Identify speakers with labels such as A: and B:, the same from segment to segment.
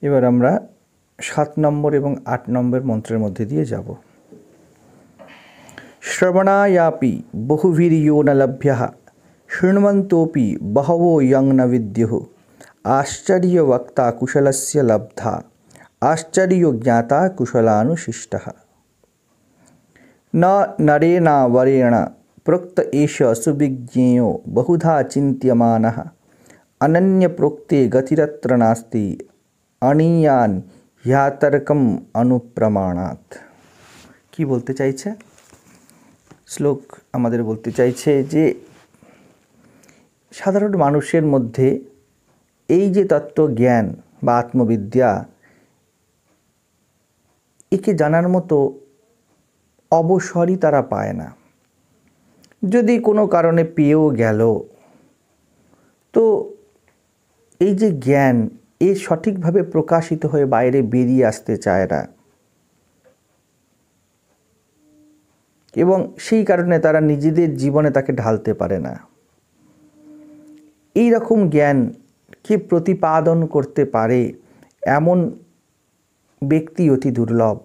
A: এবার আমরা 7 নম্বর এবং 8 নম্বর মন্ত্রের মধ্যে দিয়ে যাব। শ্রবণায়াপি বহুভির্যো ন লভ্যঃ শৃण्वन्तोऽपि বহবো ইয়ং ন বিদ্যুঃ আশ্চর্যবক্তা কুশলস্য লব্ধা আশ্চর্যজ্ঞাতা কুশলানুশিষ্টঃ ন নরেণ বরেণ प्रोक्त एष सुविज्ञेयो बहुधा चिन्त्यमानः अनन्यप्रोक्ते गतिरत्र नास्ति अणीयान ह्यातर्कम अनुप्रमाणात्। কি বলতে চাইছে শ্লোক? আমাদের বলতে চাইছে যে সাধারণ মানুষের মধ্যে এই যে তত্ত্বজ্ঞান বা আত্মবিদ্যা, একে জানার মতো অবসরই তারা পায় না। যদি কোনো কারণে পেয়েও গেল, তো এই যে জ্ঞান, এ সঠিকভাবে প্রকাশিত হয়ে বাইরে বেরিয়ে আসতে চায় না, এবং সেই কারণে তারা নিজেদের জীবনে তাকে ঢালতে পারে না। এই রকম জ্ঞানকে প্রতিপাদন করতে পারে এমন ব্যক্তি অতি দুর্লভ।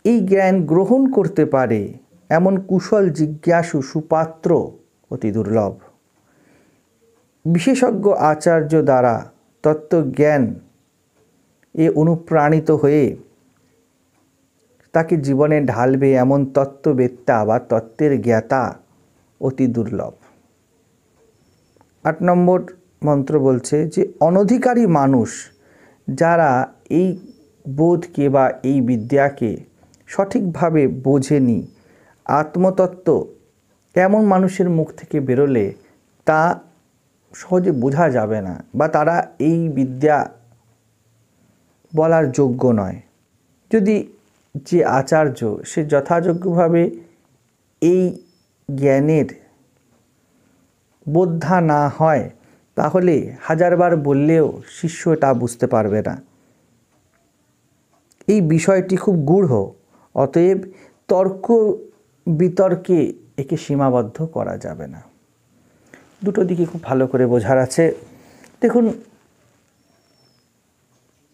A: এই জ্ঞান গ্রহণ করতে পারে এমন কুশল জিজ্ঞাসু সুপাত্র অতি দুর্লভ। বিশেষজ্ঞ আচার্য দ্বারা তত্ত্বজ্ঞান এ অনুপ্রাণিত হয়ে তাকে জীবনে ঢালবে এমন তত্ত্ববেত্তা বা তত্ত্বের জ্ঞাতা অতি দুর্লভ। 8 নম্বর মন্ত্র বলছে যে অনধিকারী মানুষ যারা এই বোধকে বা এই বিদ্যাকে সঠিকভাবে বোঝেনি, আত্মতত্ত্ব এমন মানুষের মুখ থেকে বেরোলে তা সহজে বোঝা যাবে না, বা তারা এই বিদ্যা বলার যোগ্য নয়। যদি যে আচার্য সে যথাযোগ্যভাবে এই জ্ঞানের বোদ্ধা না হয়, তাহলে হাজারবার বললেও শিষ্য তা বুঝতে পারবে না। এই বিষয়টি খুব গূঢ়, অতএব তর্ক বিতর্কে একে সীমাবদ্ধ করা যাবে না। দুটো দিকে খুব ভালো করে বোঝার আছে। দেখুন,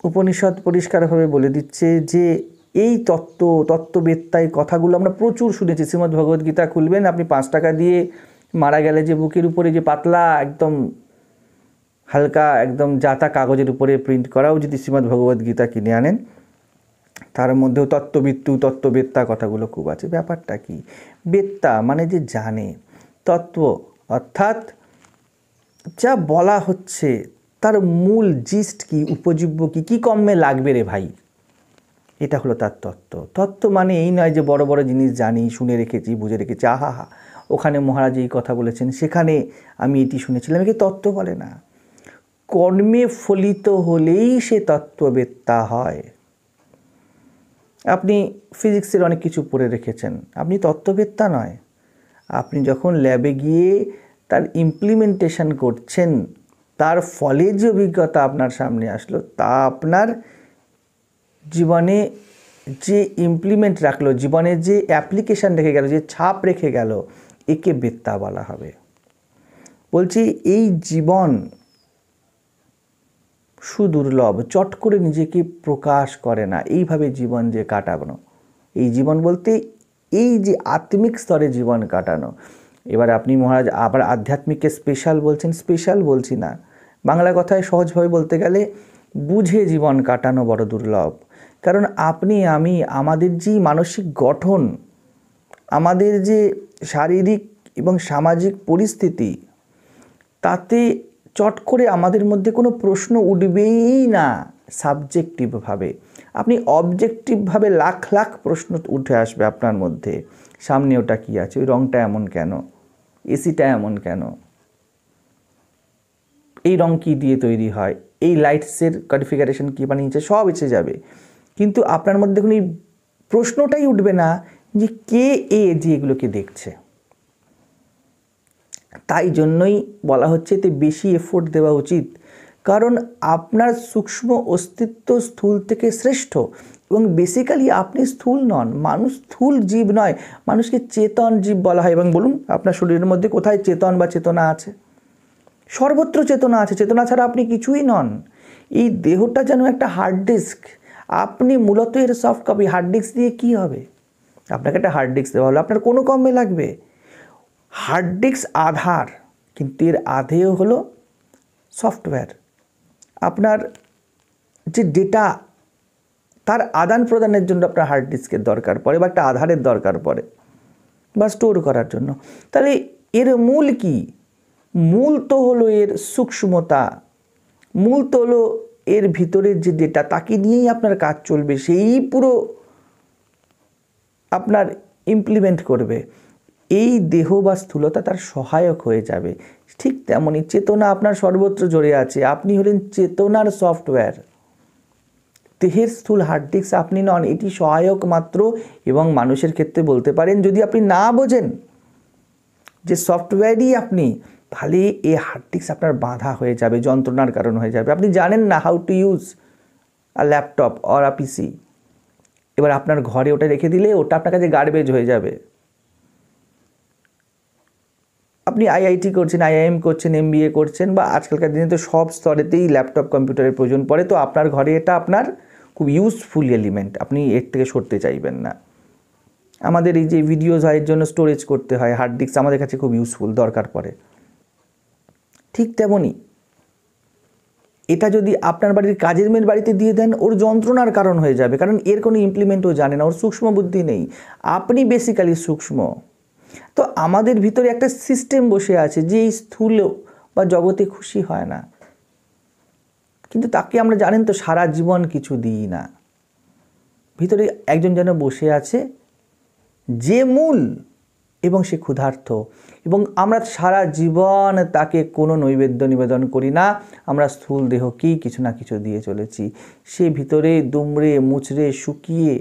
A: উপনিষদ পরিষ্কারভাবে বলে দিচ্ছে যে এই তত্ত্ববেত্তাই কথাগুলো আমরা প্রচুর শুনেছি। শ্রীমদ্ ভগবদ্গীতা খুলবেন আপনি, 5 টাকা দিয়ে মারা গেলে যে বুকের উপরে যে পাতলা একদম হালকা একদম জাতা কাগজের উপরে প্রিন্ট করাও যদি শ্রীমদ্ ভগবদ্গীতা কিনে আনেন, তার মধ্যেও তত্ত্ববেত্তা কথাগুলো খুব আছে। ব্যাপারটা কি? বেত্তা মানে যে জানে, তত্ত্ব অর্থাৎ যা বলা হচ্ছে তার মূল জিস্ট কি, উপজীব্য কি, কী কমে লাগবে রে ভাই, এটা হলো তার তত্ত্ব। তত্ত্ব মানে এই নয় যে বড় বড় জিনিস জানি, শুনে রেখেছি, বুঝে রেখেছি, আহা হা ওখানে মহারাজ এই কথা বলেছেন, সেখানে আমি এটি শুনেছিলাম, একে তত্ত্ব বলে না। কর্মে ফলিত হলেই সে তত্ত্ববেত্তা হয়। আপনি ফিজিক্সের অনেক কিছু পড়ে রেখেছেন, আপনি তত্ত্ববেত্তা নয়। আপনি যখন ল্যাবে গিয়ে তার ইমপ্লিমেন্টেশন করছেন, তার ফলে যে অভিজ্ঞতা আপনার সামনে আসলো, তা আপনার জীবনে যে ইমপ্লিমেন্ট রাখলো, জীবনে যে অ্যাপ্লিকেশান রেখে গেল, যে ছাপ রেখে গেল, একে বেত্তা বলা হবে। বলছি এই জীবন সুদুর্লভ, চট করে নিজেকে প্রকাশ করে না। এইভাবে জীবন যে কাটানো, এই জীবন বলতে এই যে আত্মিক স্তরে জীবন কাটানো। এবার আপনি মহারাজ আবার আধ্যাত্মিককে স্পেশাল বলছেন, স্পেশাল বলছি না, বাংলা কথায় সহজভাবে বলতে গেলে বুঝে জীবন কাটানো বড় দুর্লভ। কারণ আপনি আমি, আমাদের যে মানসিক গঠন, আমাদের যে শারীরিক এবং সামাজিক পরিস্থিতি, তাতে চট করে আমাদের মধ্যে কোনো প্রশ্ন উঠবেই না সাবজেক্টিভভাবে। আপনি অবজেক্টিভভাবে লাখ লাখ প্রশ্ন উঠে আসবে আপনার মধ্যে। সামনে ওটা কী আছে, ওই রঙটা এমন কেন, এসিটা এমন কেন, এই রং কী দিয়ে তৈরি হয়, এই লাইটসের কনফিগারেশন কী বানিয়েছে, সব এসে যাবে। কিন্তু আপনার মধ্যে কোনো প্রশ্নটাই উঠবে না যে কে যে এগুলোকে দেখছে। তাই জন্যই বলা হচ্ছে এতে বেশি এফোর্ট দেওয়া উচিত, কারণ আপনার সূক্ষ্ম অস্তিত্ব স্থূল থেকে শ্রেষ্ঠ। এবং বেসিক্যালি আপনি স্থূল নন, মানুষ স্থূল জীব নয়, মানুষকে চেতন জীব বলা হয়। এবং বলুন আপনার শরীরের মধ্যে কোথায় চেতন বা চেতনা আছে? সর্বত্র চেতনা আছে, চেতনা ছাড়া আপনি কিছুই নন। এই দেহটা যেন একটা হার্ড ডিস্ক, আপনি মূলত এর সফট কপি। হার্ড ডিস্ক দিয়ে কি হবে? আপনাকে একটা হার্ড ডিস্ক দেওয়া হলো, আপনার কোনো কমে লাগবে? হার্ড ডিস্ক আধার, কিন্তু এর আধেও হলো সফটওয়্যার। আপনার যে ডেটা, তার আদান প্রদানের জন্য আপনার হার্ড ডিস্কের দরকার পড়ে বা একটা আধারের দরকার পড়ে বা স্টোর করার জন্য। তাহলে এর মূল কি? মূল তো হলো এর সূক্ষ্মতা, মূল তো হলো এর ভিতরের যে ডেটা, তাকে নিয়েই আপনার কাজ চলবে, সেই পুরো আপনার ইমপ্লিমেন্ট করবে। এই দেহ বা স্থূলতা তার সহায়ক হয়ে যাবে। ঠিক তেমনই চেতনা আপনার সর্বত্র জড়ে আছে, আপনি হলেন চেতনার সফটওয়্যার। দেহের স্থূল হার্ড ডিস্ক আপনি নন, এটি সহায়ক মাত্র। এবং মানুষের ক্ষেত্রে বলতে পারেন, যদি আপনি না বোঝেন যে সফটওয়্যারই আপনি, তাহলে এই হার্ড ডিস্ক আপনার বাধা হয়ে যাবে, যন্ত্রণার কারণ হয়ে যাবে। আপনি জানেন না how to use a laptop or a PC, এবার আপনার ঘরে ওটা রেখে দিলে ওটা আপনার কাছে গার্বেজ হয়ে যাবে। আপনি আইআইটি করছেন, আইআইএম করছেন, এমবিএ করছেন, বা আজকালকার দিনে তো সব স্তরেতেই ল্যাপটপ কম্পিউটারের প্রয়োজন পড়ে, তো আপনার ঘরে এটা আপনার খুব ইউজফুল এলিমেন্ট, আপনি এর থেকে সরতে চাইবেন না। আমাদের এই যে ভিডিওস হয়, এর জন্য স্টোরেজ করতে হয়, হার্ড ডিস্ক আমাদের কাছে খুব ইউজফুল, দরকার পড়ে। ঠিক তেমনই এটা যদি আপনার বাড়ির কাজের মেয়ের বাড়িতে দিয়ে দেন, ওর যন্ত্রণার কারণ হয়ে যাবে, কারণ এর কোনো ইমপ্লিমেন্টও জানে না, ওর সূক্ষ্ম বুদ্ধি নেই। আপনি বেসিক্যালি সূক্ষ্ম। তো আমাদের ভিতরে একটা সিস্টেম বসে আছে যে এই স্থূল বা জগতে খুশি হয় না, কিন্তু তাকে আমরা জানেন তো সারা জীবন কিছু দিই না। ভিতরে একজন যেন বসে আছে যে মূল, এবং সে ক্ষুধার্ত, এবং আমরা সারা জীবন তাকে কোনো নৈবেদ্য নিবেদন করি না, আমরা স্থূল দেহকেই কিছু না কিছু দিয়ে চলেছি। সে ভিতরে দুমড়ে মুচড়ে শুকিয়ে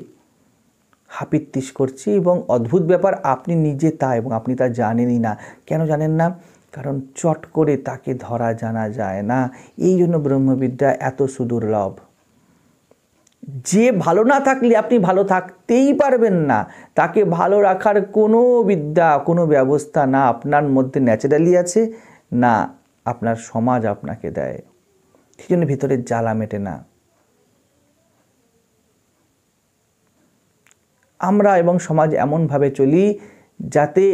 A: হাপিত্তিস করছি, এবং অদ্ভুত ব্যাপার, আপনি নিজে তা, এবং আপনি তা জানেনই না। কেন জানেন না? কারণ চট করে তাকে ধরা জানা যায় না। এই জন্য ব্রহ্মবিদ্যা এত সুদুর্লভ। যে ভালো না থাকলে আপনি ভালো থাকতেই পারবেন না, তাকে ভালো রাখার কোনো বিদ্যা, কোনো ব্যবস্থা না আপনার মধ্যে ন্যাচারালি আছে, না আপনার সমাজ আপনাকে দেয়। সেই জন্য ভিতরের জ্বালা মেটে না। আমরা এবং সমাজ এমনভাবে চলি যাতে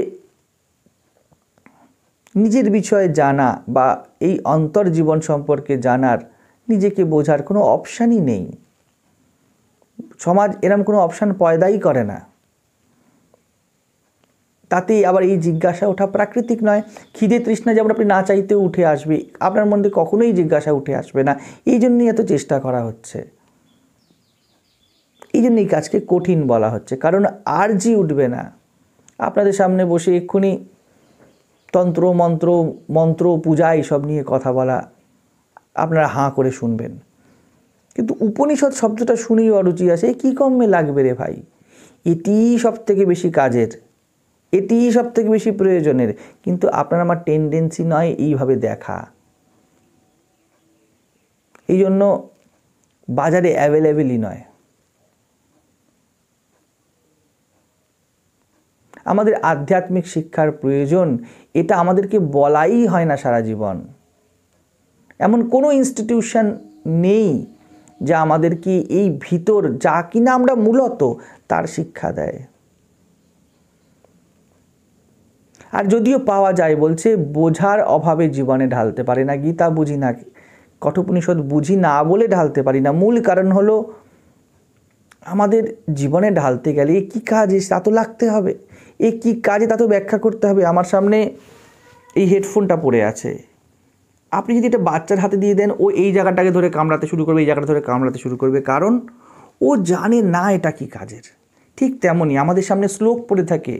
A: নিজের বিষয়ে জানা বা এই অন্তর্জীবন সম্পর্কে জানার, নিজেকে বোঝার কোনো অপশানই নেই। সমাজ এরম কোনো অপশান পয়দাই করে না। তাতেই আবার এই জিজ্ঞাসা ওঠা প্রাকৃতিক নয়। খিদে তৃষ্ণা যেমন আপনি না চাইতেও উঠে আসবে, আপনার মধ্যে কখনোই জিজ্ঞাসা উঠে আসবে না। এই জন্যই এত চেষ্টা করা হচ্ছে, এই জন্যই কাজকে কঠিন বলা হচ্ছে, কারণ আরজি উঠবে না। আপনাদের সামনে বসে এক্ষুনি তন্ত্র মন্ত্র পূজা এইসব নিয়ে কথা বলা আপনারা হাঁ করে শুনবেন, কিন্তু উপনিষদ শব্দটা শুনেই অরুচি আসে, কী কমে লাগবে রে ভাই, এটিই সব থেকে বেশি কাজের, এটিই সব থেকে বেশি প্রয়োজনের। কিন্তু আপনার আমার টেন্ডেন্সি নয় এইভাবে দেখা, এই জন্য বাজারে অ্যাভেলেবেলই নয়। আমাদের আধ্যাত্মিক শিক্ষার প্রয়োজন, এটা আমাদেরকে বলাই হয় না সারা জীবন। এমন কোনো ইনস্টিটিউশন নেই যা আমাদেরকে এই ভিতর, যা কিনা আমরা মূলত তার শিক্ষা দেয়। আর যদিও পাওয়া যায়, বলছে বোঝার অভাবে জীবনে ঢালতে পারে না। গীতা বুঝি না, কঠোপনিষদ বুঝি না বলে ঢালতে পারি না। মূল কারণ হলো আমাদের জীবনে ঢালতে গেলে কী কাজে তা তো লাগতে হবে, এ কী কাজে তা তো ব্যাখ্যা করতে হবে। আমার সামনে এই হেডফোনটা পড়ে আছে, আপনি যদি এটা বাচ্চার হাতে দিয়ে দেন, ও এই জায়গাটাকে ধরে কামড়াতে শুরু করবে, এই জায়গাটা ধরে কামড়াতে শুরু করবে, কারণ ও জানে না এটা কী কাজের। ঠিক তেমনই আমাদের সামনে শ্লোক পড়ে থাকে,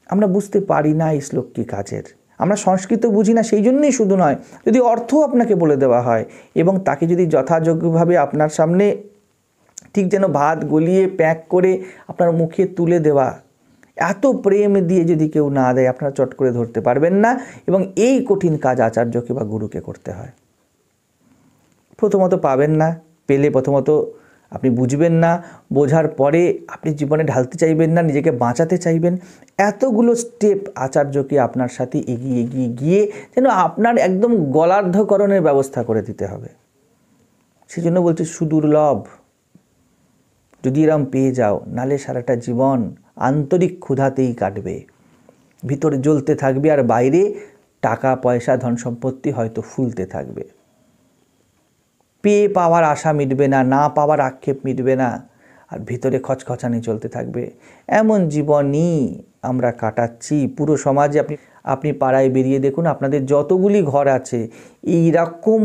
A: আমরা বুঝতে পারি না এই শ্লোক কী কাজের। আমরা সংস্কৃত বুঝি না, সেই জন্যই শুধু নয়, যদি অর্থ আপনাকে বলে দেওয়া হয় এবং তাকে যদি যথাযোগ্যভাবে আপনার সামনে ঠিক যেন ভাত গলিয়ে প্যাক করে আপনার মুখে তুলে দেওয়া, এত প্রেম দিয়ে যদি কেউ না দেয়, আপনারা চট করে ধরতে পারবেন না। এবং এই কঠিন কাজ আচার্যকে বা গুরুকে করতে হয়। প্রথমত পাবেন না, পেলে প্রথমত আপনি বুঝবেন না, বোঝার পরে আপনি জীবনে ঢালতে চাইবেন না, নিজেকে বাঁচাতে চাইবেন। এতগুলো স্টেপ আচার্যকে আপনার সাথে এগিয়ে এগিয়ে গিয়ে যেন আপনার একদম গলার্ধকরণের ব্যবস্থা করে দিতে হবে। সেই জন্য বলছি সুদুর্লভ, যদি এরম পেয়ে যাও, নালে সারাটা জীবন আন্তরিক ক্ষুধাতেই কাটবে, ভিতরে জ্বলতে থাকবে আর বাইরে টাকা পয়সা ধন সম্পত্তি হয়তো ফুলতে থাকবে। পেয়ে পাওয়ার আশা মিটবে না, না পাওয়ার আক্ষেপ মিটবে না, আর ভিতরে খচখচানি চলতে থাকবে। এমন জীবনই আমরা কাটাচ্ছি পুরো সমাজে। আপনি পাড়ায় বেরিয়ে দেখুন, আপনাদের যতগুলি ঘর আছে, এইরকম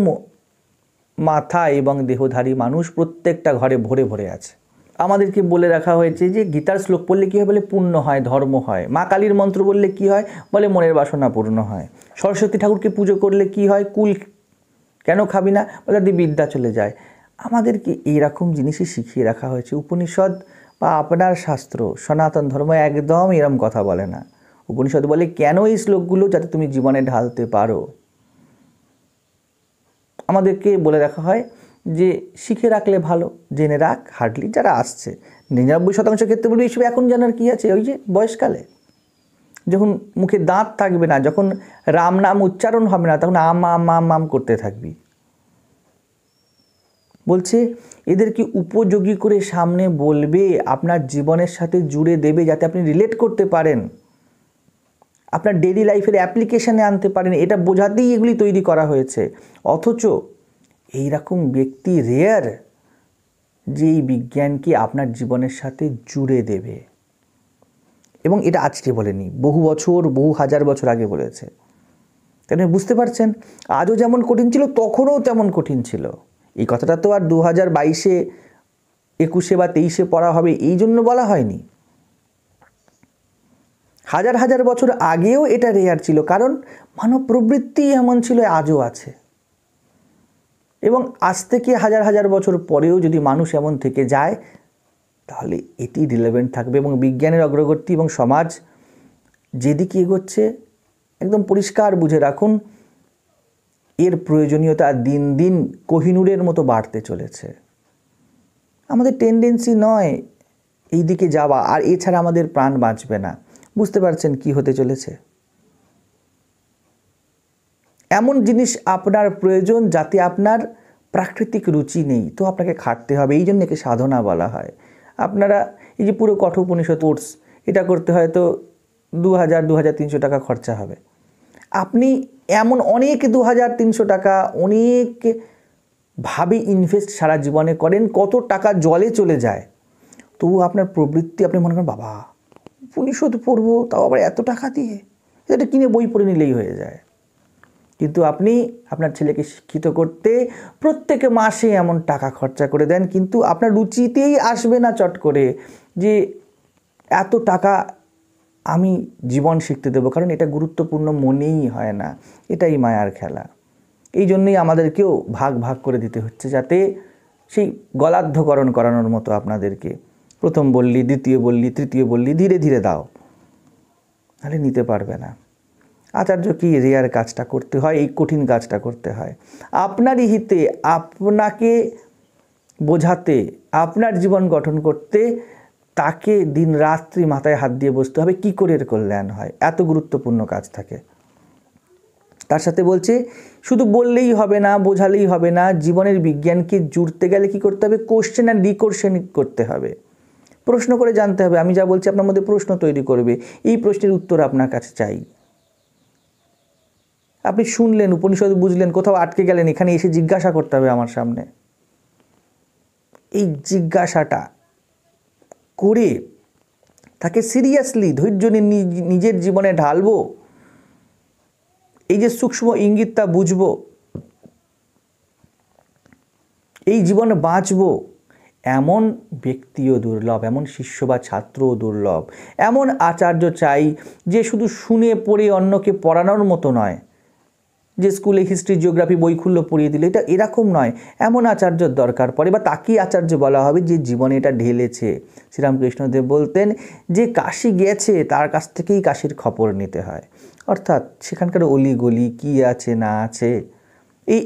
A: মাথা এবং দেহধারী মানুষ প্রত্যেকটা ঘরে ভরে ভরে আছে। আমাদেরকে বলে রাখা হয়েছে যে গীতার শ্লোক পড়লে কী হয়, বলে পুণ্য হয়, ধর্ম হয়। মা কালীর মন্ত্র বললে কি হয়, বলে মনের বাসনা পূর্ণ হয়। সরস্বতী ঠাকুরকে পুজো করলে কি হয়, কুল কেন খাবি না, বলে বিদ্যা চলে যায়। আমাদেরকে এইরকম জিনিসই শিখিয়ে রাখা হয়েছে। উপনিষদ বা আপনার শাস্ত্র, সনাতন ধর্ম একদম এরম কথা বলে না। উপনিষদ বলে কেন এই শ্লোকগুলো, যাতে তুমি জীবনে ঢালতে পারো। আমাদেরকে বলে রাখা হয় যে শিখে রাখলে ভালো, জেনে রাখ, হার্ডলি যারা আসছে 99% ক্ষেত্রে বলবে এইসব এখন জানার কি আছে। ওই যে বয়সকালে যখন মুখে দাঁত থাকবে না, যখন রাম নাম উচ্চারণ হবে না, তখন আম আম আম আম করতে থাকবি। বলছে এদেরকে উপযোগী করে সামনে বলবে, আপনার জীবনের সাথে জুড়ে দেবে, যাতে আপনি রিলেট করতে পারেন, আপনার ডেইলি লাইফের অ্যাপ্লিকেশানে আনতে পারেন। এটা বোঝাতেই এগুলি তৈরি করা হয়েছে। অথচ এইরকম ব্যক্তি রেয়ার, যে এই বিজ্ঞানকে আপনার জীবনের সাথে জুড়ে দেবে। এবং এটা আজকে বলেনি, বহু বছর, বহু হাজার বছর আগে বলেছে। তাহলে বুঝতে পারছেন, আজও যেমন কঠিন ছিল তখনও তেমন কঠিন ছিল। এই কথাটা তো আর 2022-এ 21-এ বা 23-এ পড়া হবে এই জন্য বলা হয়নি। হাজার হাজার বছর আগেও এটা রেয়ার ছিল, কারণ মানব প্রবৃত্তি এমন ছিল, আজও আছে। এবং আজ থেকে হাজার হাজার বছর পরেও যদি মানুষ এমন থেকে যায়, তাহলে এটি রিলেভেন্ট থাকবে। এবং বিজ্ঞানের অগ্রগতি এবং সমাজ যেদিকে এগোচ্ছে, একদম পরিষ্কার বুঝে রাখুন, এর প্রয়োজনীয়তা দিন দিন কোহিনূরের মতো বাড়তে চলেছে। আমাদের টেন্ডেন্সি নয় এই দিকে যাওয়া, আর এছাড়া আমাদের প্রাণ বাঁচবে না। বুঝতে পারছেন কি হতে চলেছে? এমন জিনিস আপনার প্রয়োজন যাতে আপনার প্রাকৃতিক রুচি নেই, তো আপনাকে খাটতে হবে। এই জন্য একে সাধনা বলা হয়। আপনারা এই যে পুরো কঠোপনিষদ কোর্স, এটা করতে হয়তো 2000-2300 টাকা খরচা হবে। আপনি এমন অনেক 2000-300 টাকা অনেকভাবে ইনভেস্ট সারা জীবনে করেন, কত টাকা জলে চলে যায়, তবু আপনার প্রবৃত্তি, আপনি মনে করেন বাবা উপনিষদ পড়বো, তাও আবার এত টাকা দিয়ে, এটা কিনে বই পড়ে নিলেই হয়ে যায়। কিন্তু আপনি আপনার ছেলেকে শিক্ষিত করতে প্রত্যেক মাসে এমন টাকা খরচা করে দেন, কিন্তু আপনার রুচিতেই আসবে না চট করে যে এত টাকা আমি জীবন শিখতে দেবো, কারণ এটা গুরুত্বপূর্ণ মনেই হয় না। এটাই মায়ার খেলা। এই জন্যই আমাদেরকেও ভাগ ভাগ করে দিতে হচ্ছে, যাতে সেই গলার্ধকরণ করানোর মতো আপনাদেরকে প্রথম বললি, দ্বিতীয় বললি, তৃতীয় বললি, ধীরে ধীরে দাও, তাহলে নিতে পারবে না। আচার্য কি রেয়ার কাজটা করতে হয়, এই কঠিন কাজটা করতে হয় আপনারই হিতে, আপনাকে বোঝাতে, আপনার জীবন গঠন করতে। তাকে দিন রাত্রি মাথায় হাত দিয়ে বসতে হবে কি করে এর কল্যাণ হয়। এত গুরুত্বপূর্ণ কাজ থাকে। তার সাথে বলছে শুধু বললেই হবে না, বোঝালেই হবে না, জীবনের বিজ্ঞানকে জুড়তে গেলে কি করতে হবে, কোশ্চেন অ্যান্ড রিকোশ্চেন করতে হবে। প্রশ্ন করে জানতে হবে। আমি যা বলছি আপনার মধ্যে প্রশ্ন তৈরি করবে, এই প্রশ্নের উত্তর আপনার কাছে চাই। আপনি শুনলেন, উপনিষদ বুঝলেন, কোথাও আটকে গেলেন, এখানে এসে জিজ্ঞাসা করতে হবে আমার সামনে। এই জিজ্ঞাসাটা করে তাকে সিরিয়াসলি ধৈর্য নিয়ে নিজের জীবনে ঢালবো, এই যে সূক্ষ্ম ইঙ্গিতটা বুঝবো, এই জীবনে বাঁচবো, এমন ব্যক্তিও দুর্লভ, এমন শিষ্য বা ছাত্রও দুর্লভ। এমন আচার্য চাই যে শুধু শুনে পড়ে অন্যকে পড়ানোর মতো নয়, যে স্কুলে হিস্ট্রি জিওগ্রাফি বই খুললো পড়িয়ে দিলে, এটা এরকম নয়। এমন আচার্যর দরকার পড়ে, বা তাকেই আচার্য বলা হবে যে জীবনে এটা ঢেলেছে। শ্রীরামকৃষ্ণদেব বলতেন যে কাশী গেছে, তার কাছ থেকেই কাশীর খবর নিতে হয়। অর্থাৎ সেখানকার অলিগলি কী আছে না আছে,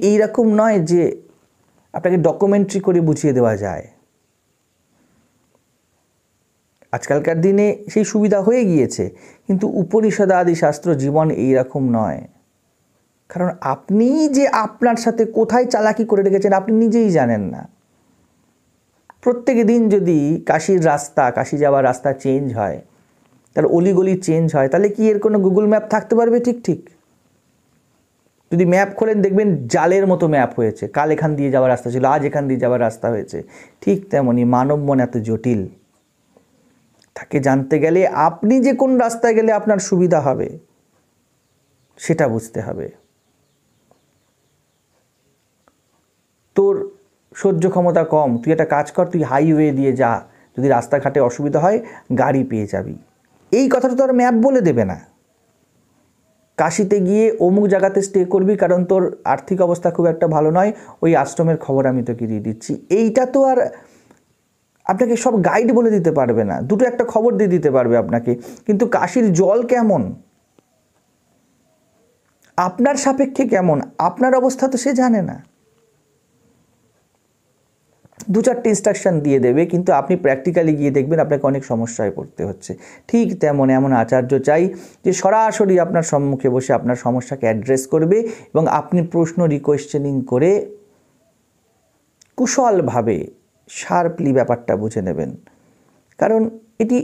A: এইরকম নয় যে আপনাকে ডকুমেন্টারি করে বুঝিয়ে দেওয়া যায়। আজকালকার দিনে সেই সুবিধা হয়ে গিয়েছে, কিন্তু উপনিষদ আদি শাস্ত্র জীবন এইরকম নয়। কারণ আপনি যে আপনার সাথে কোথায় চালাকি করে রেখেছেন আপনি নিজেই জানেন না। প্রত্যেক দিন যদি কাশির রাস্তা, কাশি যাওয়ার রাস্তা চেঞ্জ হয়, তার অলিগলি চেঞ্জ হয়, তাহলে কি এর কোনো গুগল ম্যাপ থাকতে পারবে? ঠিক ঠিক যদি ম্যাপ খোলেন দেখবেন জালের মতো ম্যাপ হয়েছে। কাল এখান দিয়ে যাওয়ার রাস্তা ছিল, আজ এখান দিয়ে যাওয়ার রাস্তা হয়েছে। ঠিক তেমনই মানব মন এত জটিল, তাকে জানতে গেলে আপনি যে কোন রাস্তায় গেলে আপনার সুবিধা হবে সেটা বুঝতে হবে। তোর সহ্য ক্ষমতা কম, তুই একটা কাজ কর, তুই হাইওয়ে দিয়ে যা, যদি রাস্তাঘাটে অসুবিধা হয় গাড়ি পেয়ে যাবি। এই কথাটা তো আর ম্যাপ বলে দেবে না। কাশিতে গিয়ে অমুক জায়গাতে স্টে করবি কারণ তোর আর্থিক অবস্থা খুব একটা ভালো নয়, ওই আশ্রমের খবর আমি তোকে দিয়ে দিচ্ছি, এইটা তো আর আপনাকে সব গাইড বলে দিতে পারবে না। দুটো একটা খবর দিয়ে দিতে পারবে আপনাকে, কিন্তু কাশির জল কেমন, আপনার সাপেক্ষে কেমন, আপনার অবস্থা তো সে জানে না। দু চারটে ইনস্ট্রাকশান দিয়ে দেবে, কিন্তু আপনি প্র্যাকটিক্যালি গিয়ে দেখবেন আপনাকে অনেক সমস্যায় পড়তে হচ্ছে। ঠিক তেমন এমন আচার্য চাই যে সরাসরি আপনার সম্মুখে বসে আপনার সমস্যাকে অ্যাড্রেস করবে এবং আপনি প্রশ্ন রিকোয়েশ্চেনিং করে কুশলভাবে শার্পলি ব্যাপারটা বুঝে নেবেন। কারণ এটি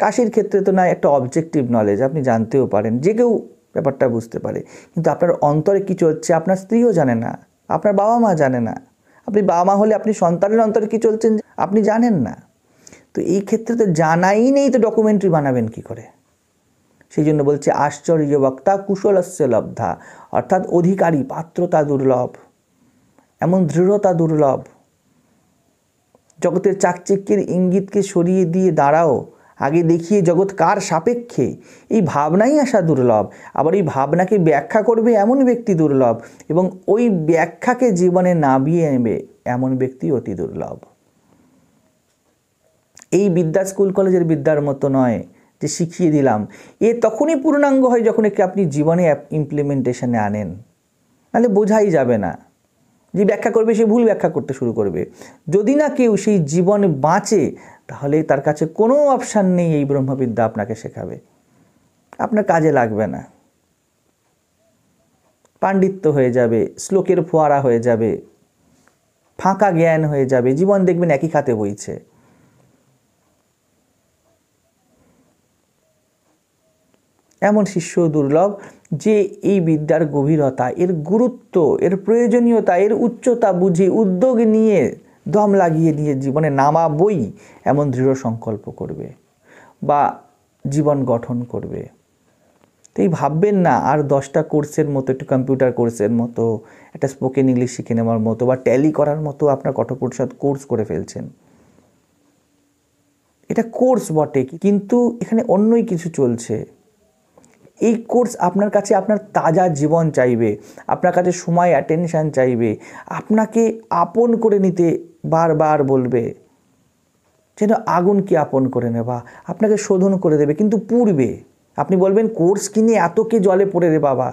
A: কাশির ক্ষেত্রে তো নয়, একটা অবজেক্টিভ নলেজ, আপনি জানতেও পারেন, যে কেউ ব্যাপারটা বুঝতে পারে, কিন্তু আপনার অন্তরে কী চলছে আপনার স্ত্রীও জানে না, আপনার বাবা মা জানে না। আপনি বাবা মা হলে আপনি সন্তানের অন্তরে কী চলছেন আপনি জানেন না। তো এই ক্ষেত্রে তো জানাই নেই, তো ডকুমেন্টারি বানাবেন কি করে? সেই জন্য বলছে আশ্চর্য বক্তা কুশলস্য লব্ধা, অর্থাৎ অধিকারী, পাত্রতা দুর্লভ, এমন দৃঢ়তা দুর্লভ। জগতের চাকচিক্যের ইঙ্গিতকে সরিয়ে দিয়ে দাঁড়াও, আগে দেখিয়ে জগৎ কার সাপেক্ষে, এই ভাবনাই আসা দুর্লভ। আবার এই ভাবনাকে ব্যাখ্যা করবে এমন ব্যক্তি দুর্লভ, এবং ওই ব্যাখ্যাকে জীবনে নামিয়ে নেবে এমন ব্যক্তি অতি দুর্লভ। এই বিদ্যা স্কুল কলেজের বিদ্যার মতো নয় যে শিখিয়ে দিলাম, এ তখনই পূর্ণাঙ্গ হয় যখন একে আপনি জীবনে ইমপ্লিমেন্টেশনে আনেন, নাহলে বোঝাই যাবে না। যে ব্যাখ্যা করবে সে ভুল ব্যাখ্যা করতে শুরু করবে। যদি না কেউ সেই জীবনে বাঁচে, তাহলে তার কাছে কোনো অপশান নেই এই ব্রহ্মবিদ্যা আপনাকে শেখাবে, আপনার কাজে লাগবে না। পাণ্ডিত্য হয়ে যাবে, শ্লোকের ফোয়ারা হয়ে যাবে, ফাঁকা জ্ঞান হয়ে যাবে, জীবন দেখবেন একই খাতে বইছে। এমন শিষ্য দুর্লভ যে এই বিদ্যার গভীরতা, এর গুরুত্ব, এর প্রয়োজনীয়তা, এর উচ্চতা বুঝে উদ্যোগ নিয়ে দম লাগিয়ে দিয়ে জীবনে নামাবই এমন দৃঢ় সংকল্প করবে বা জীবন গঠন করবে। তো এই ভাববেন না আর 10টা কোর্সের মতো, একটু কম্পিউটার কোর্সের মতো, একটা স্পোকেন ইংলিশ শিখে নেওয়ার মতো বা ট্যালি করার মতো আপনার কঠোপনিষদ কোর্স করে ফেলছেন। এটা কোর্স বটে, কিন্তু এখানে অন্যই কিছু চলছে। এই কোর্স আপনার কাছে আপনার তাজা জীবন চাইবে, আপনার কাছে সময় অ্যাটেনশান চাইবে, আপনাকে আপন করে নিতে বারবার বলবে, যেন আগুনকে আপন করে নেবা, আপনাকে শোধন করে দেবে। কিন্তু পূর্বে আপনি বলবেন কোর্স কিনে এত কে জলে পড়ে রে বাবা,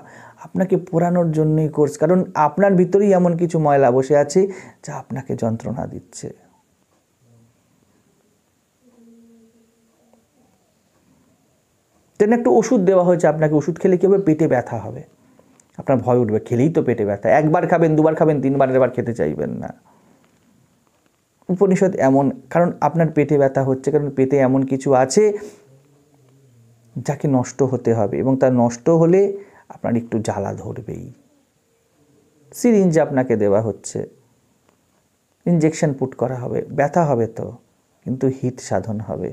A: আপনাকে পোড়ানোর জন্যই কোর্স, কারণ আপনার ভিতরেই এমন কিছু ময়লা বসে আছে যা আপনাকে যন্ত্রণা দিচ্ছে। তেন একটু ওষুধ দেওয়া হয়েছে আপনাকে, ওষুধ খেলে কী হবে? পেটে ব্যথা হবে, আপনার ভয় উঠবে, খেলেই তো পেটে ব্যথা, একবার খাবেন, দুবার খাবেন, তিনবারের বার খেতে চাইবেন না। উপনিষদ এমন, কারণ আপনার পেটে ব্যথা হচ্ছে, কারণ পেটে এমন কিছু আছে যাকে নষ্ট হতে হবে, এবং তার নষ্ট হলে আপনার একটু জ্বালা ধরবেই। সিরিঞ্জ আপনাকে দেওয়া হচ্ছে, ইনজেকশন পুট করা হবে, ব্যথা হবে তো, কিন্তু হিত সাধন হবে।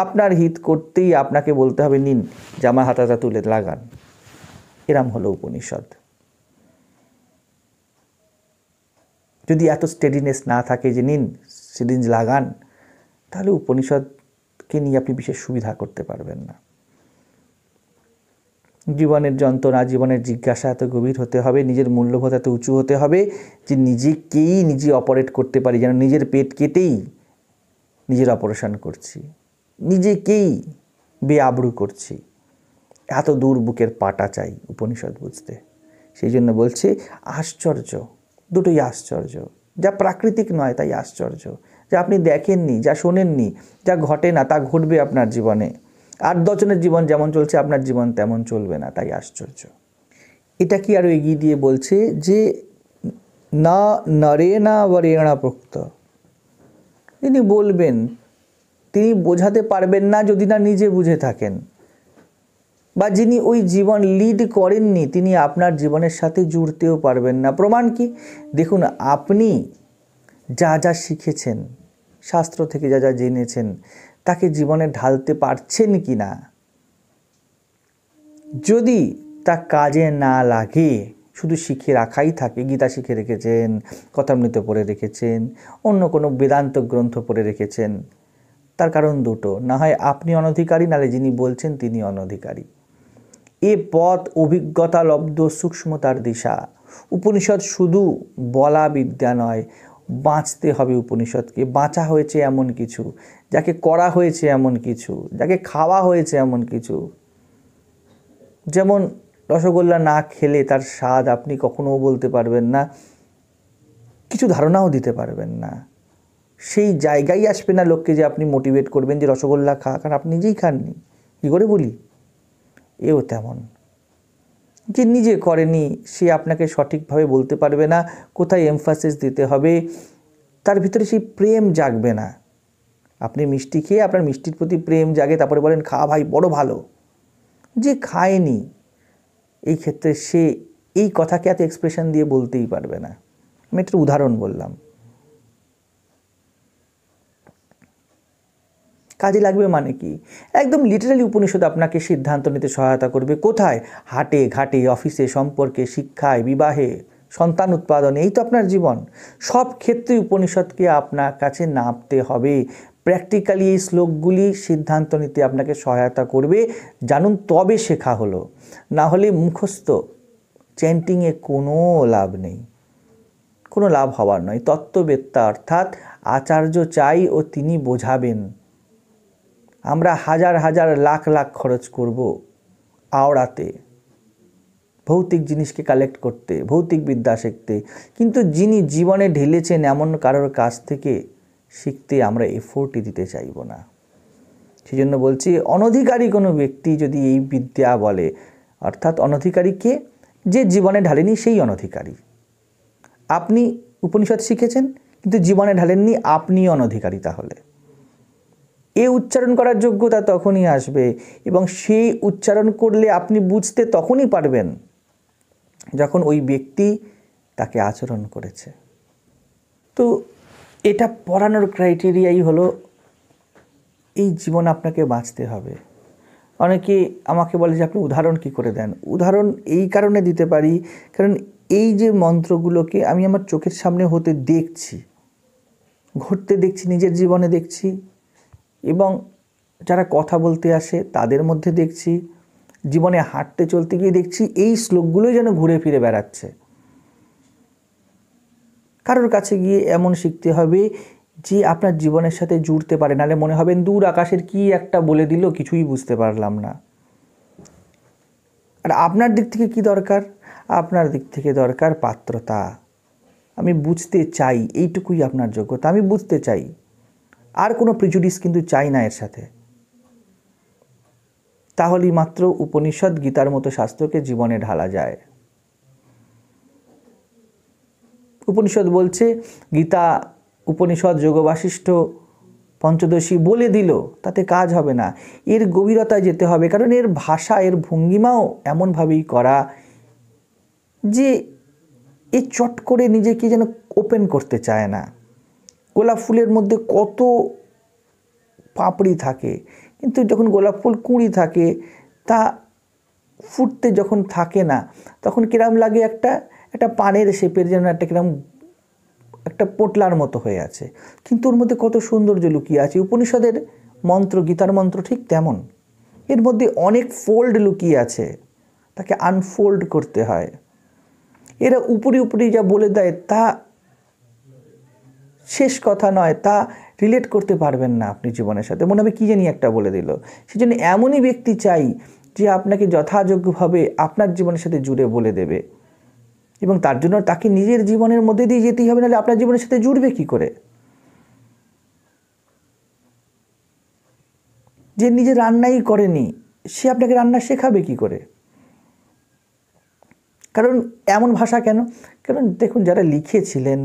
A: আপনার হিত করতেই আপনাকে বলতে হবে নিন জামা হাতাটা তুলে লাগান। এরম হলো উপনিষদ। যদি এত স্টেডিনেস না থাকে যে নিন সিরিঞ্জ লাগান, তাহলে উপনিষদকে নিয়ে আপনি বিশেষ সুবিধা করতে পারবেন না। জীবনের যন্ত্রণা, জীবনের জিজ্ঞাসা এত গভীর হতে হবে, নিজের মূল্যবোধ এত উঁচু হতে হবে যে নিজেকেই নিজে অপারেট করতে পারি, যেন নিজের পেট কেটেই নিজের অপারেশন করছি, নিজেকেই বেআবরু করছি। এত দূর বুকের পাটা চাই উপনিষদ বুঝতে। সেই জন্য বলছে আশ্চর্য, দুটোই আশ্চর্য, যা প্রাকৃতিক নয় তাই আশ্চর্য, যা আপনি দেখেননি, যা শোনেননি, যা ঘটে না তা ঘটবে আপনার জীবনে। 8-10 জনের জীবন যেমন চলছে আপনার জীবন তেমন চলবে না, তাই আশ্চর্য। এটা কি আরও এগিয়ে দিয়ে বলছে যে না নরেণা বরেণা প্রোক্ত, তিনি বলবেন, তিনি বোঝাতে পারবেন না যদি না নিজে বুঝে থাকেন, বা যিনি ওই জীবন লিড করেননি তিনি আপনার জীবনের সাথে জুড়তেও পারবেন না। প্রমাণ কি? দেখুন, আপনি যা যা শিখেছেন, শাস্ত্র থেকে যা যা জেনেছেন, তাকে জীবনে ঢালতে পারছেন কি না। যদি তা কাজে না লাগে, শুধু শিখে রাখাই থাকে, গীতা শিখে রেখেছেন, কথামৃত পড়ে রেখেছেন, অন্য কোনো বেদান্ত গ্রন্থ পড়ে রেখেছেন, তার কারণ দুটো, না হয় আপনি অনধিকারী, নাহলে যিনি বলছেন তিনি অনধিকারী। এ পথ অভিজ্ঞতা লব্ধ সূক্ষ্মতার দিশা। উপনিষদ শুধু বলা বিদ্যা নয়, বাঁচতে হবে উপনিষদকে। বাঁচা হয়েছে এমন কিছু, যাকে করা হয়েছে এমন কিছু, যাকে খাওয়া হয়েছে এমন কিছু। যেমন রসগোল্লা না খেলে তার স্বাদ আপনি কখনোও বলতে পারবেন না, কিছু ধারণাও দিতে পারবেন না। সেই জায়গায় আসবে না লোককে যে আপনি মোটিভেট করবেন যে রসগোল্লা খা, কারণ আপনি নিজেই খাননি। কী করে বলি? এও তেমন, যে নিজে করেনি সে আপনাকে সঠিকভাবে বলতে পারবে না কোথায় এমফাসিস দিতে হবে, তার ভিতরে সেই প্রেম জাগবে না। আপনি মিষ্টি খেয়ে আপনার মিষ্টির প্রতি প্রেম জাগে, তারপরে বলেন খা ভাই বড় ভালো। যে খায়নি এই ক্ষেত্রে সে এই কথাকে এত এক্সপ্রেশন দিয়ে বলতেই পারবে না। আমি একটা উদাহরণ বললাম। কাজে লাগবে মানে কি? একদম লিটারালি উপনিষদ আপনাকে সিদ্ধান্ত নিতে সহায়তা করবে। কোথায়? হাটে ঘাটে, অফিসে, সম্পর্কে, শিক্ষায়, বিবাহে, সন্তান উৎপাদনে। এই তো আপনার জীবন। সব ক্ষেত্রে উপনিষদকে আপনার কাছে নামতে হবে। প্র্যাকটিক্যালি এই শ্লোকগুলি সিদ্ধান্ত নিতে আপনাকে সহায়তা করবে। জানুন, তবে শেখা হলো, না হলে মুখস্থ চ্যান্টিংয়ে কোনো লাভ নেই, কোনো লাভ হওয়ার নয়। তত্ত্ববেত্তা অর্থাৎ আচার্য চাই ও তিনি বোঝাবেন। আমরা হাজার হাজার লাখ লাখ খরচ করব আওড়াতে, ভৌতিক জিনিসকে কালেক্ট করতে, ভৌতিক বিদ্যা শিখতে, কিন্তু যিনি জীবনে ঢেলেছেন এমন কারোর কাছ থেকে শিখতে আমরা এফোর্টই দিতে চাইব না। সেই জন্য বলছি, অনধিকারী কোনো ব্যক্তি যদি এই বিদ্যা বলে, অর্থাৎ অনধিকারীকে যে জীবনে ঢালেনি সেই অনধিকারী। আপনি উপনিষদ শিখেছেন কিন্তু জীবনে ঢালেননি, আপনি অনধিকারী। তাহলে এ উচ্চারণ করার যোগ্যতা তখনই আসবে, এবং সেই উচ্চারণ করলে আপনি বুঝতে তখনই পারবেন যখন ওই ব্যক্তি তাকে আচরণ করেছে। তো এটা পড়ানোর ক্রাইটেরিয়াই হলো এই জীবন আপনাকে বাঁচতে হবে। অনেকে আমাকে বলে যে আপনি উদাহরণ কি করে দেন? উদাহরণ এই কারণে দিতে পারি, কারণ এই যে মন্ত্রগুলোকে আমি আমার চোখের সামনে হতে দেখছি, ঘটতে দেখছি, নিজের জীবনে দেখছি, এবং যারা কথা বলতে আসে তাদের মধ্যে দেখছি, জীবনে হাঁটতে চলতে গিয়ে দেখছি এই শ্লোকগুলোই যেন ঘুরে ফিরে বেড়াচ্ছে। কারোর কাছে গিয়ে এমন শিখতে হবে যে আপনার জীবনের সাথে জুড়তে পারে, নাহলে মনে হবেন দূর আকাশের কি একটা বলে দিল, কিছুই বুঝতে পারলাম না। আর আপনার দিক থেকে কি দরকার? আপনার দিক থেকে দরকার পাত্রতা। আমি বুঝতে চাই, এইটুকুই আপনার যোগ্যতা। আমি বুঝতে চাই, আর কোনো প্রিজুডিস কিন্তু চাই না এর সাথে। তাহলেই মাত্র উপনিষদ, গীতার মতো শাস্ত্রকে জীবনে ঢালা যায়। উপনিষদ বলছে, গীতা, উপনিষদ, যোগ বাশিষ্ঠ, পঞ্চদশী বলে দিল, তাতে কাজ হবে না। এর গভীরতায় যেতে হবে, কারণ এর ভাষা, এর ভঙ্গিমাও এমনভাবেই করা যে এ চট করে নিজেকে যেন ওপেন করতে চায় না। গোলাপ ফুলের মধ্যে কত পাপড়ি থাকে, কিন্তু যখন গোলাপ ফুল কুঁড়ি থাকে, তা ফুটতে যখন থাকে না, তখন কিরম লাগে, একটা পানের শেপের যেন কিরম একটা পোটলার মতো হয়ে আছে, কিন্তু ওর মধ্যে কত সৌন্দর্য লুকিয়ে আছে। উপনিষদের মন্ত্র, গীতার মন্ত্র ঠিক তেমন। এর মধ্যে অনেক ফোল্ড লুকিয়ে আছে, তাকে আনফোল্ড করতে হয়। এরা উপরি উপরি যা বলে দেয় তা শেষ কথা নয়, তা রিলেট করতে পারবেন না আপনি জীবনের সাথে, মনে হবে কী জানি একটা বলে দিল। সেই জন্য এমনই ব্যক্তি চাই যে আপনাকে যথাযোগ্যভাবে আপনার জীবনের সাথে জুড়ে বলে দেবে, এবং তার জন্য তাকে নিজের জীবনের মধ্যে দিয়ে যেতেই হবে, নাহলে আপনার জীবনের সাথে জুড়বে কী করে? যে নিজে রান্নাই করেনি সে আপনাকে রান্না শেখাবে কি করে? কারণ এমন ভাষা কেন? কারণ দেখুন, যারা লিখেছিলেন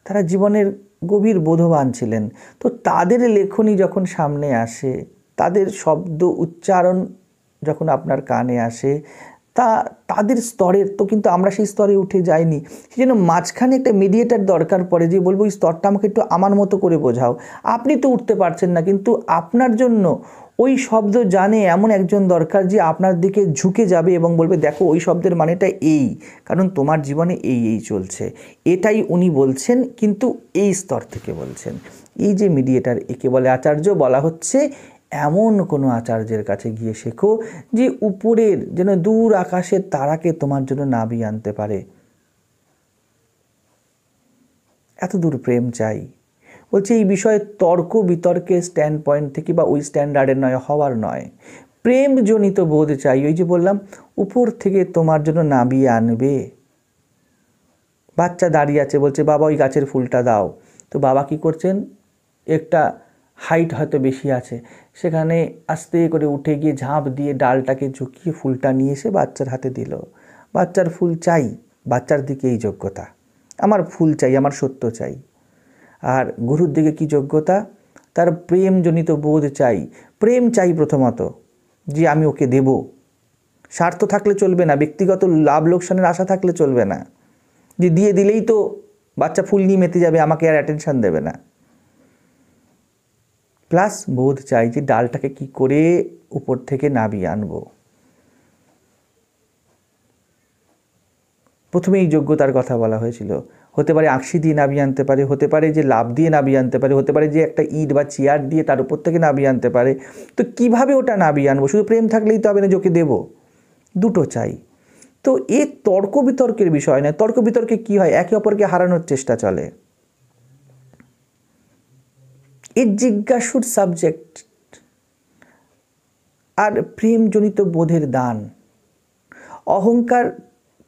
A: তারা জীবনের গভীর বোধবান ছিলেন। তো তাদের লেখনী যখন সামনে আসে, তাদের শব্দ উচ্চারণ যখন আপনার কানে আসে, তাদের স্তরের তো কিন্তু আমরা সেই স্তরে উঠে যাইনি। সেই জন্য মাঝখানে একটা মিডিয়েটার দরকার পড়ে, যে বলবো এই স্তরটা আমাকে একটু আমার মতো করে বোঝাও। আপনি তো উঠতে পারছেন না, কিন্তু আপনার জন্য ওই শব্দ জানে এমন একজন দরকার, যে আপনার দিকে ঝুঁকে যাবে এবং বলবে দেখো ওই শব্দের মানেটা এই, কারণ তোমার জীবনে এই চলছে, এটাই উনি বলছেন, কিন্তু এই স্তর থেকে বলছেন। এই যে মিডিয়েটার, একে বলে আচার্য। বলা হচ্ছে এমন কোনো আচার্যের কাছে গিয়ে শেখো যে উপরের যেন দূর আকাশের তারাকে তোমার জন্য নাবিয়ে আনতে পারে। এত দূর প্রেম চাই। বলছে এই বিষয়ে তর্ক বিতর্কের স্ট্যান্ড পয়েন্ট থেকে বা ওই স্ট্যান্ডার্ডের নয়, হওয়ার নয়, প্রেমজনিত বোধ চাই। ওই যে বললাম, উপর থেকে তোমার জন্য নাবিয়ে আনবে। বাচ্চা দাঁড়িয়ে আছে, বলছে বাবা ওই গাছের ফুলটা দাও। তো বাবা কি করছেন, একটা হাইট হয়তো বেশি আছে, সেখানে আস্তে করে উঠে গিয়ে ঝাঁপ দিয়ে ডালটাকে ঝুঁকিয়ে ফুলটা নিয়ে এসে বাচ্চার হাতে দিল। বাচ্চার ফুল চাই, বাচ্চার দিকে এই যোগ্যতা, আমার ফুল চাই, আমার সত্য চাই। আর গুরুর দিকে কি যোগ্যতা, তার প্রেমজনিত বোধ চাই। প্রেম চাই প্রথমত, যে আমি ওকে দেব। স্বার্থ থাকলে চলবে না, ব্যক্তিগত লাভ লোকসানের আশা থাকলে চলবে না, যে দিয়ে দিলেই তো বাচ্চা ফুল নিয়ে মেতে যাবে, আমাকে আর অ্যাটেনশন দেবে না। প্লাস বোধ চাই যে ডালটাকে কি করে উপর থেকে নাবিয়ে আনবো। প্রথমে এই যোগ্যতার কথা বলা হয়েছিল। হতে পারে আঁকশি দিয়ে নাবিয়ে আনতে পারে, হতে পারে যে লাভ দিয়ে নাবিয়ে আনতে পারে, হতে পারে যে একটা ইট বা চেয়ার দিয়ে তার উপর থেকে নাবিয়ে আনতে পারে। তো কিভাবে ওটা নাবিয়ে আনবো? শুধু প্রেম থাকলেই তো হবে না, যোকে দেব। দুটো চাই। তো এ তর্ক বিতর্কের বিষয় নয়। তর্ক বিতর্কে কি হয়, একে অপরকে হারানোর চেষ্টা চলে। এই জিজ্ঞাসুর সাবজেক্ট আর প্রেমজনিত বোধের দান। অহংকার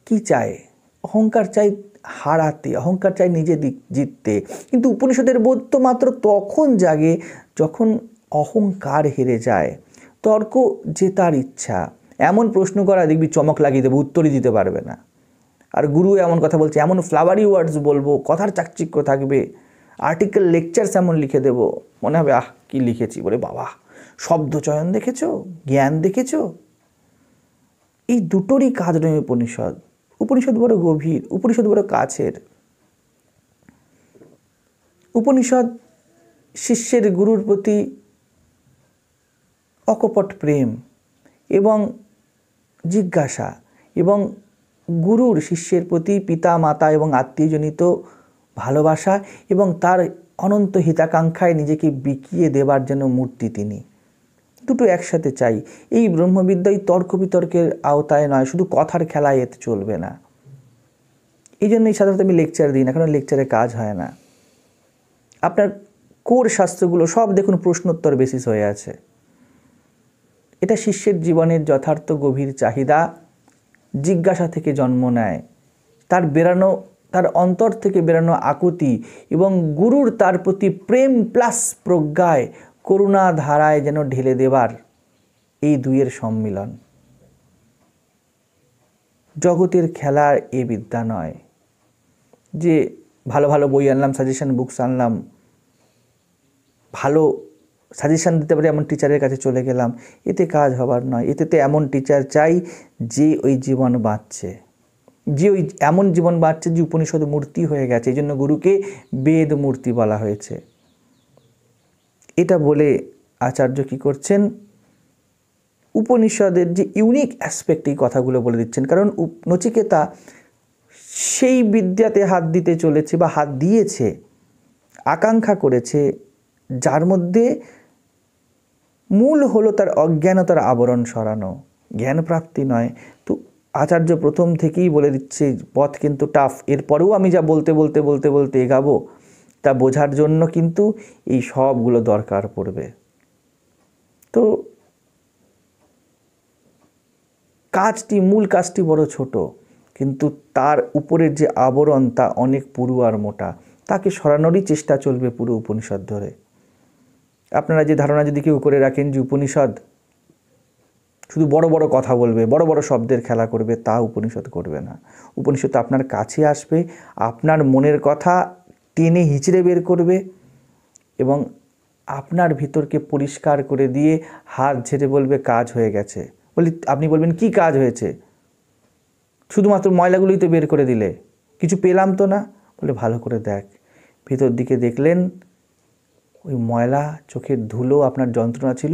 A: কি চায়? অহংকার চাই হারাতে, অহংকার চাই নিজে জিততে। কিন্তু উপনিষদের বোধ তো মাত্র তখন জাগে যখন অহংকার হেরে যায়। তর্ক জেতার ইচ্ছা। এমন প্রশ্ন করা দেখবি চমক লাগিয়ে দেবে, উত্তরই দিতে পারবে না। আর গুরু এমন কথা বলছে, এমন ফ্লাওয়ারি ওয়ার্ডস বলবো, কথার চাকচিক্য থাকবে, আর্টিকেল লেকচারস এমন লিখে দেব, মনে হবে আহ কি লিখেছি, বলে বাবা শব্দ চয়ন দেখেছো, জ্ঞান দেখেছো। এই দুটোরই কাজ নয় উপনিষদ। উপনিষদ বড় গভীর, উপনিষদ বড় কাছের। উপনিষদ শিষ্যের গুরুর প্রতি অকপট প্রেম এবং জিজ্ঞাসা, এবং গুরুর শিষ্যের প্রতি পিতা মাতা এবং আত্মীয়জনিত ভালোবাসা, এবং তার অনন্ত হিতাকাঙ্ক্ষায় নিজেকে বিকিয়ে দেবার জন্য মূর্তি তিনি। দুটো একসাথে চাই। এই ব্রহ্মবিদ্যায় তর্ক বিতর্কের আওতায় নয়, শুধু কথার খেলায় এতে চলবে না। এই জন্যই সাধারণত আমি লেকচার দিই না, কারণ লেকচারে কাজ হয় না। আপনার কোর শাস্ত্রগুলো সব দেখুন প্রশ্নোত্তর বেসিস হয়ে আছে। এটা শিষ্যের জীবনের যথার্থ গভীর চাহিদা জিজ্ঞাসা থেকে জন্ম নেয়, তার অন্তর থেকে বেরানো আকুতি এবং গুরুর তার প্রতি প্রেম প্লাস প্রজ্ঞায় করুণা ধারায় যেন ঢেলে দেবার এই দুইয়ের সম্মিলন। জগতের খেলার এ বিদ্যা নয় যে ভালো ভালো বই আনলাম, সাজেশন বুকস আনলাম, ভালো সাজেশন দিতে পারে এমন টিচারের কাছে চলে গেলাম, এতে কাজ হবার নয়। এতে তো এমন টিচার চাই যে ওই জীবন বাঁচছে, যে ওই এমন জীবন বাঁচছে যে উপনিষদ মূর্তি হয়ে গেছে। এই জন্য গুরুকে বেদ মূর্তি বলা হয়েছে। এটা বলে আচার্য কি করছেন, উপনিষদের যে ইউনিক অ্যাসপেক্ট এই কথাগুলো বলে দিচ্ছেন। কারণ নচিকেতা সেই বিদ্যাতে হাত দিতে চলেছে বা হাত দিয়েছে, আকাঙ্ক্ষা করেছে, যার মধ্যে মূল হলো তার অজ্ঞানতার আবরণ সরানো, জ্ঞান প্রাপ্তি নয়। তো আচার্য প্রথম থেকেই বলে দিচ্ছে পথ কিন্তু টাফ। এরপরেও আমি যা বলতে বলতে বলতে বলতে এগাবো, তা বোঝার জন্য কিন্তু এই সবগুলো দরকার পড়বে। তো মূল কাজটি বড় ছোট, কিন্তু তার উপরের যে আবরণ তা অনেক পুরু আর মোটা। তাকে সরানোরই চেষ্টা চলবে পুরো উপনিষদ ধরে। আপনারা যে ধারণা যদি কেউ করে রাখেন যে উপনিষদ শুধু বড় বড় কথা বলবে, বড় বড় শব্দের খেলা করবে, তা উপনিষদ করবে না। উপনিষদ আপনার কাছে আসবে, আপনার মনের কথা টেনে হিচড়ে বের করবে এবং আপনার ভিতরকে পরিষ্কার করে দিয়ে হাত ঝেড়ে বলবে কাজ হয়ে গেছে। আপনি বলবেন কি কাজ হয়েছে? শুধুমাত্র ময়লাগুলোই তো বের করে দিলে, কিছু পেলাম তো না। বলে ভালো করে দেখ, ভিতর দিকে দেখলেন ওই ময়লা, চোখের ধুলো, আপনার যন্ত্রণা ছিল,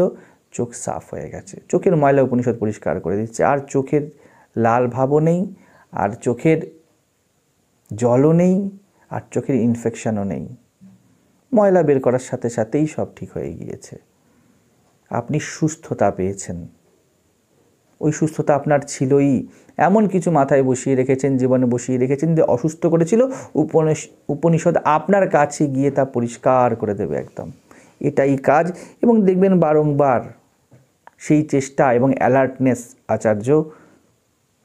A: চোখ সাফ হয়ে গেছে। চোখের ময়লা উপনিষদ পরিষ্কার করে দিচ্ছে। আর চোখের লাল ভাবও নেই, আর চোখের জলও নেই, আর চোখের ইনফেকশনও নেই। ময়লা বের করার সাথে সাথেই সব ঠিক হয়ে গিয়েছে। আপনি সুস্থতা পেয়েছেন। ওই সুস্থতা আপনার ছিলই, এমন কিছু মাথায় বসিয়ে রেখেছেন, জীবনে বসিয়ে রেখেছেন যে অসুস্থ করেছিল। উপনিষদ আপনার কাছে গিয়ে তা পরিষ্কার করে দেবে একদম। এটাই কাজ। এবং দেখবেন বারংবার সেই চেষ্টা এবং অ্যালার্টনেস আচার্য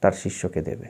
A: তার শিষ্যকে দেবে।